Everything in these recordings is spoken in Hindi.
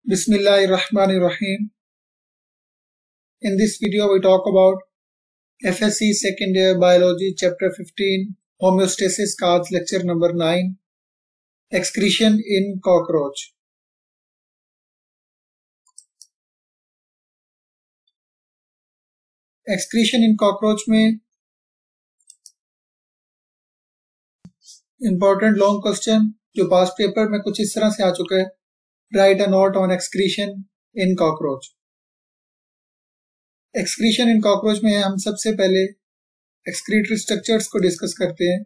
Bismillahirrahmanirrahim. In this video, we talk about FSC Second Year Biology, Chapter 15, Homeostasis Cards, Lecture number 9, Excretion in Cockroach. Excretion in cockroach में important long question जो past paper में कुछ इस तरह से आ चुका है. Write a note on excretion in cockroach. Excretion in cockroach में हम सबसे पहले excretory structures को discuss करते हैं.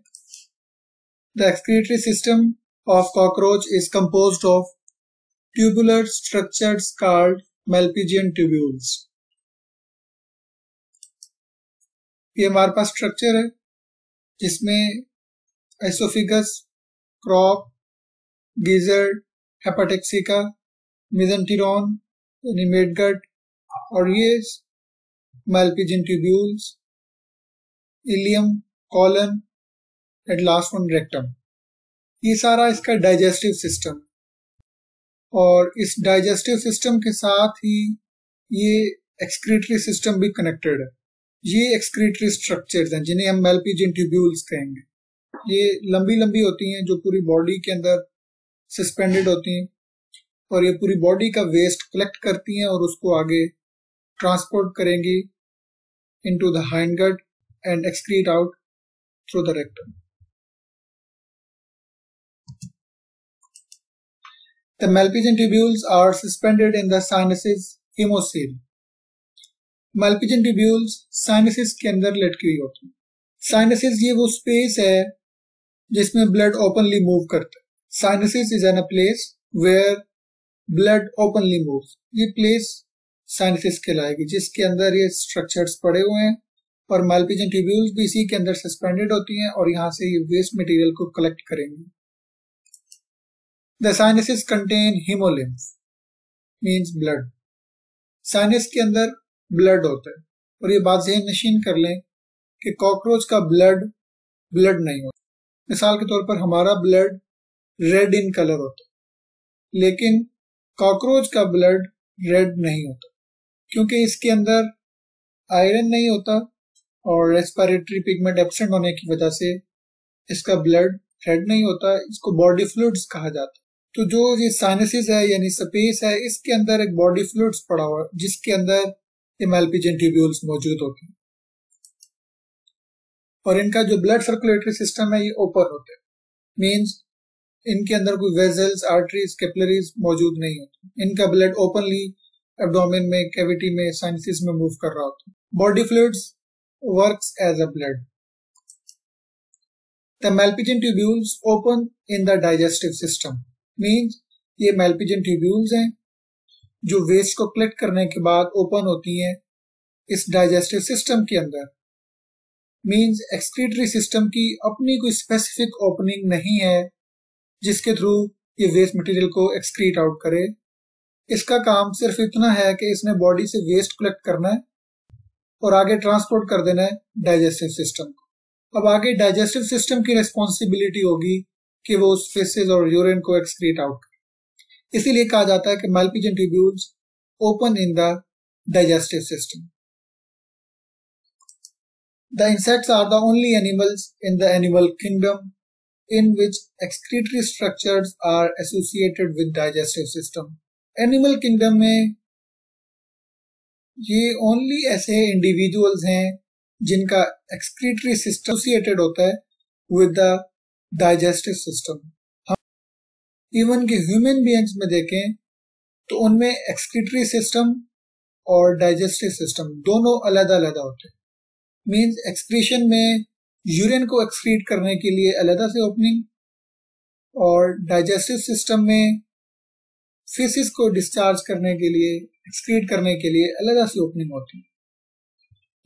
The excretory system of cockroach is composed of tubular structures called Malpighian tubules. ये हमारे पास स्ट्रक्चर है जिसमें oesophagus, crop, gizzard, hepatic caeca, mesenteron, midgut और ये Malpighian tubules, ileum, colon and last one rectum. ये सारा इसका डाइजेस्टिव सिस्टम और इस डाइजेस्टिव सिस्टम के साथ ही ये एक्सक्रीटरी सिस्टम भी कनेक्टेड है. ये एक्सक्रीटरी स्ट्रक्चर्स हैं जिन्हें हम Malpighian tubules कहेंगे. ये लंबी लंबी होती हैं जो पूरी बॉडी के अंदर सस्पेंडेड होती हैं और ये पूरी बॉडी का वेस्ट कलेक्ट करती हैं और उसको आगे ट्रांसपोर्ट करेंगी into the hindgut and excrete out through the rectum. The Malpighian tubules are suspended in the sinuses hemocoel. Malpighian tubules sinuses के अंदर लटकी हुई होती हैं. Sinuses ये वो स्पेस है जिसमें blood openly move करता है. Sinuses is in a place where blood openly moves. ये place साइनसिस कहलाएगी जिसके अंदर ये स्ट्रक्चर्स पड़े हुए हैं और Malpighian tubules भी इसी के अंदर सस्पेंडेड होती हैं और यहाँ से ये वेस्ट मटेरियल को कलेक्ट करेंगी. The sinuses contain hemolymph means blood. Sinus के अंदर ब्लड होता है और ये बात ज़हन नशीन कर लें कि कॉकरोच का ब्लड नहीं होता. मिसाल के तौर पर हमारा ब्लड रेड इन कलर होता है लेकिन कॉकरोच का ब्लड रेड नहीं होता क्योंकि इसके अंदर आयरन नहीं होता और रेस्पिरेटरी पिगमेंट एब्सेंट होने की वजह से इसका ब्लड रेड नहीं होता. इसको बॉडी फ्लूइड्स कहा जाता है. तो जो ये साइनसिस है यानी स्पेस है इसके अंदर एक बॉडी फ्लूइड्स पड़ा हुआ है जिसके अंदर ये Malpighian tubules मौजूद होते हैं और इनका जो ब्लड सर्कुलेटरी सिस्टम है ये ओपन होता है. मींस इनके अंदर कोई वेजल्स, आर्टरीज, कैपिलरीज मौजूद नहीं होते. इनका ब्लड ओपनली एब्डोमेन में, कैविटी में, साइनसिस में मूव कर रहा होता है. Body fluids works as a blood. The Malpighian tubules open in the digestive system. Means ये Malpighian tubules हैं जो वेस्ट को कलेक्ट करने के बाद ओपन होती हैं इस डाइजेस्टिव सिस्टम के अंदर. मींस एक्सक्रीटरी सिस्टम की अपनी कोई स्पेसिफिक ओपनिंग नहीं है जिसके थ्रू ये वेस्ट मटेरियल को एक्सक्रीट आउट करे. इसका काम सिर्फ इतना है कि इसने बॉडी से वेस्ट कलेक्ट करना है और आगे ट्रांसपोर्ट कर देना है डाइजेस्टिव सिस्टम को. अब आगे डाइजेस्टिव सिस्टम की रिस्पॉन्सिबिलिटी होगी कि वो उस फेसेस और यूरिन को एक्सक्रीट आउट करे. इसीलिए कहा जाता है कि Malpighian tubules open in the digestive system. The insects are the only animals in the animal kingdom in which excretory structures are associated with digestive system. Animal kingdom में ये ओनली ऐसे इंडिविजुअल्स हैं जिनका एक्सक्रीटरी सिस्टम एसोसिएटेड होता है विद द डाइजेस्टिव सिस्टम. हम इवन के ह्यूमन बीइंग्स में देखें तो उनमें एक्सक्रीटरी सिस्टम और डाइजेस्टिव सिस्टम दोनों अलग अलग होते हैं. मींस एक्सक्रीशन में यूरिन को एक्सक्रीट करने के लिए अलग से ओपनिंग और डाइजेस्टिव सिस्टम में फेसिस को डिस्चार्ज करने के लिए, एक्सक्रीट करने के लिए अलग से ओपनिंग होती है.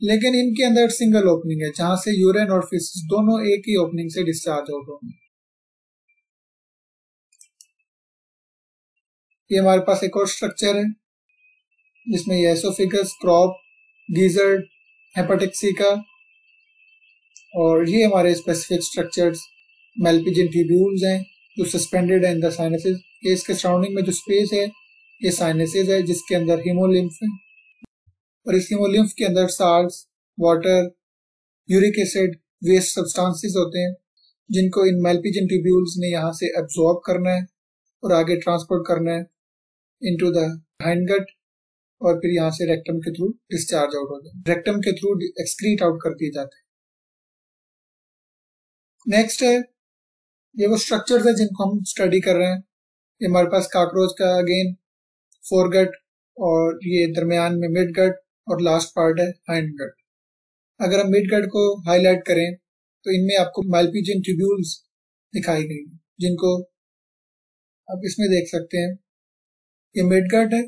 लेकिन इनके अंदर सिंगल ओपनिंग है जहां से यूरिन और फेसिस दोनों एक ही ओपनिंग से डिस्चार्ज आउट होंगे. ये हमारे पास एक और स्ट्रक्चर है जिसमें ये एसोफिगस, क्रॉप, गिजर्ड, हेपाटेक्सिका और ये हमारे स्पेसिफिक स्ट्रक्चर्स Malpighian tubules हैं जो सस्पेंडेड है इन द साइनसेस. ये इसके सराउंडिंग में जो स्पेस है ये साइनसेस है जिसके अंदर हीमोलिम्फ है, और इस हीमोलिम्फ के अंदर salts, water, uric acid, waste substances होते हैं जिनको इन मालपिजियन ट्यूब्यूल्स ने यहाँ से एब्जॉर्ब करना है और आगे ट्रांसपोर्ट करना है इनटू द हाइंडगट, और फिर यहाँ से रेक्टम के थ्रू डिस्चार्ज आउट होता है, रेक्टम के थ्रू एक्सक्रीट आउट कर दिए जाते हैं। नेक्स्ट है, ये वो स्ट्रक्चर्स है जिनको हम स्टडी कर रहे हैं। ये हमारे पास कॉकरोच का अगेन फोरगट, और ये दरमियान में मिड गट, और लास्ट पार्ट है हाइंड गट। अगर हम मिड गट को हाईलाइट करें तो इनमें आपको मालपिजियन ट्यूब्यूल्स दिखाई गई हैं, जिनको आप इसमें देख सकते हैं। ये मिड गट है,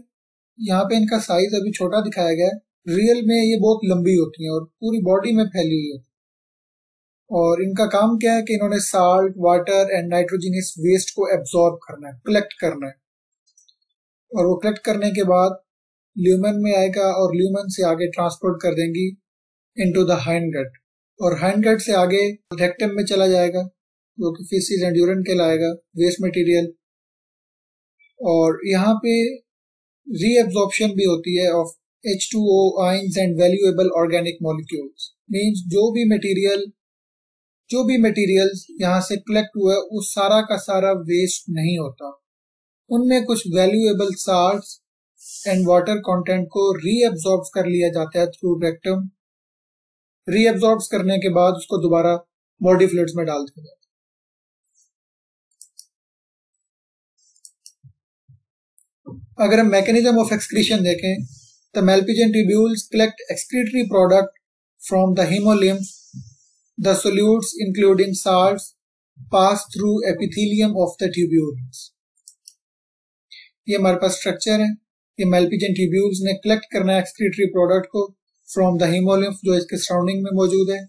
यहाँ पे इनका साइज अभी छोटा दिखाया गया है, रियल में ये बहुत लंबी होती हैं और पूरी बॉडी में फैली हुई होती है। और इनका काम क्या है कि इन्होंने salt, water and nitrogenous waste को एब्जॉर्ब करना है, कलेक्ट करना है, और वो कलेक्ट करने के बाद ल्यूमन में आएगा और ल्यूमन से आगे ट्रांसपोर्ट कर देंगी इनटू द हाइंड गट, और हाइंड गट से आगे रेक्टम में चला जाएगा जो कि फीसिस एंड यूरिन कहलाएगा, वेस्ट मटेरियल। और यहाँ पे रीएब्जॉर्प्शन भी होती है of H2O ions and valuable organic molecules. Means जो भी मटेरियल्स यहाँ से कलेक्ट हुआ है वो सारा का सारा वेस्ट नहीं होता, उनमें कुछ valuable salts and water content को रीएब्जॉर्ब कर लिया जाता है थ्रू रेक्टम। रीएब्जॉर्ब करने के बाद उसको दोबारा बॉडी फ्लूइड्स में डाल दिया जाता है। अगर हम मैकेनिज्म ऑफ एक्सक्रीशन देखें तो Malpighian tubules collect excretory product from the hemolymph. The solutes including salts pass through epithelium of the tubules. ये हमारे पास स्ट्रक्चर है। ये मालपिजियन ट्यूब्यूल्स ने कलेक्ट करना है एक्सक्रीटरी प्रोडक्ट को फ्रॉम द hemolymph जो इसके सराउंडिंग में मौजूद है,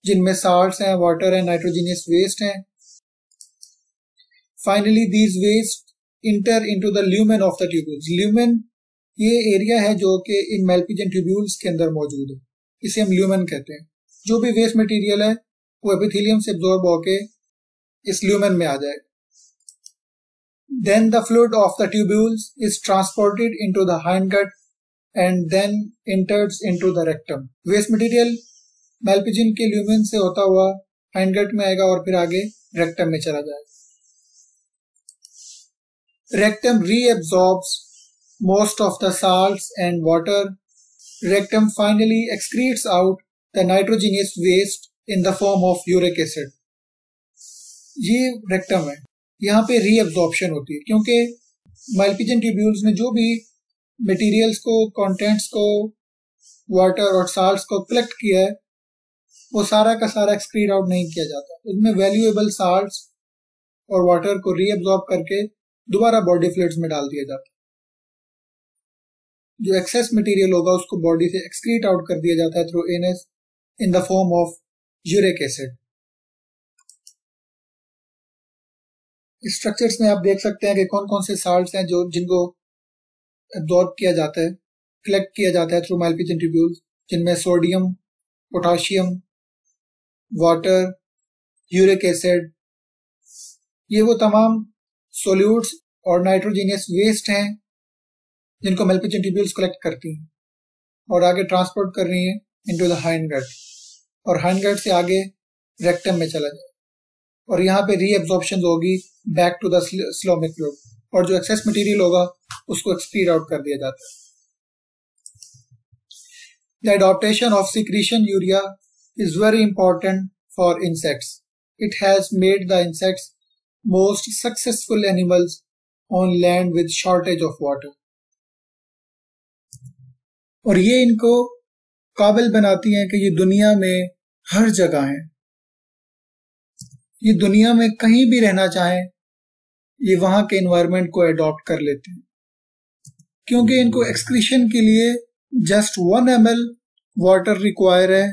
जिनमें साल्ट्स हैं, वाटर है, नाइट्रोजिनस वेस्ट हैं। Finally these waste enter into the lumen of the tubules. Lumen ये एरिया है जो कि इन मालपिजियन ट्यूब्यूल्स के अंदर मौजूद है, इसे हम ल्यूमेन कहते हैं। जो भी वेस्ट मटेरियल है वो एपिथेलियम से एब्जॉर्ब होके इस ल्यूमेन में आ जाएगा। Then the fluid of the tubules is transported into the hindgut and then enters into the rectum. Waste material मालपिजियन के ल्यूमेन से होता हुआ हाइंडगट में आएगा और फिर आगे रेक्टम में चला जाएगा। Rectum reabsorbs most of the salts and water. Rectum finally excretes out the nitrogenous waste in the form of uric acid. ये रेक्टम है, यहाँ पे रीअब्जॉर्प्शन होती है क्योंकि मालपिजियन ट्यूब्यूल्स ने जो भी मटेरियल्स को, कंटेंट्स को, वाटर और साल्ट्स को कलेक्ट किया है वो सारा का सारा एक्सक्रीट आउट नहीं किया जाता। उसमें वैल्यूएबल साल्ट्स और वाटर को रीअब्जॉर्ब करके दोबारा बॉडी फ्लूइड्स में डाल दिया जाता है। जो एक्सेस मटेरियल होगा उसको बॉडी से एक्सक्रीट आउट कर दिया जाता है through anus in the form of uric acid. इस स्ट्रक्चर्स में आप देख सकते हैं कि कौन कौन से साल्ट्स हैं जो जिनको एब्जॉर्ब किया जाता है, कलेक्ट किया जाता है थ्रू मालपिजियन ट्यूब्यूल्स, जिनमें sodium, potassium, water, uric acid, ये वो तमाम सोल्यूट्स और नाइट्रोजिनस वेस्ट हैं जिनको मालपिजियन ट्यूब्यूल्स कलेक्ट करती हैं और आगे ट्रांसपोर्ट कर रही हैं इनटू द हाइंडगट, और हाइंडगट से आगे रेक्टम में चला जाए और यहाँ पे रीअब्जॉर्प्शन होगी बैक टू द स्लोमिक फ्लूइड, और जो एक्सेस मटेरियल होगा उसको एक्सक्रीट आउट कर दिया जाता है। The adaptation of secretion urea is very important for insects. It has made the insects most successful animals on land with shortage of water. और ये इनको काबिल बनाती हैं कि ये दुनिया में हर जगह हैं, ये दुनिया में कहीं भी रहना चाहें ये वहां के एनवायरनमेंट को अडॉप्ट कर लेते हैं, क्योंकि इनको एक्सक्रीशन के लिए जस्ट 1 ml वाटर रिक्वायर है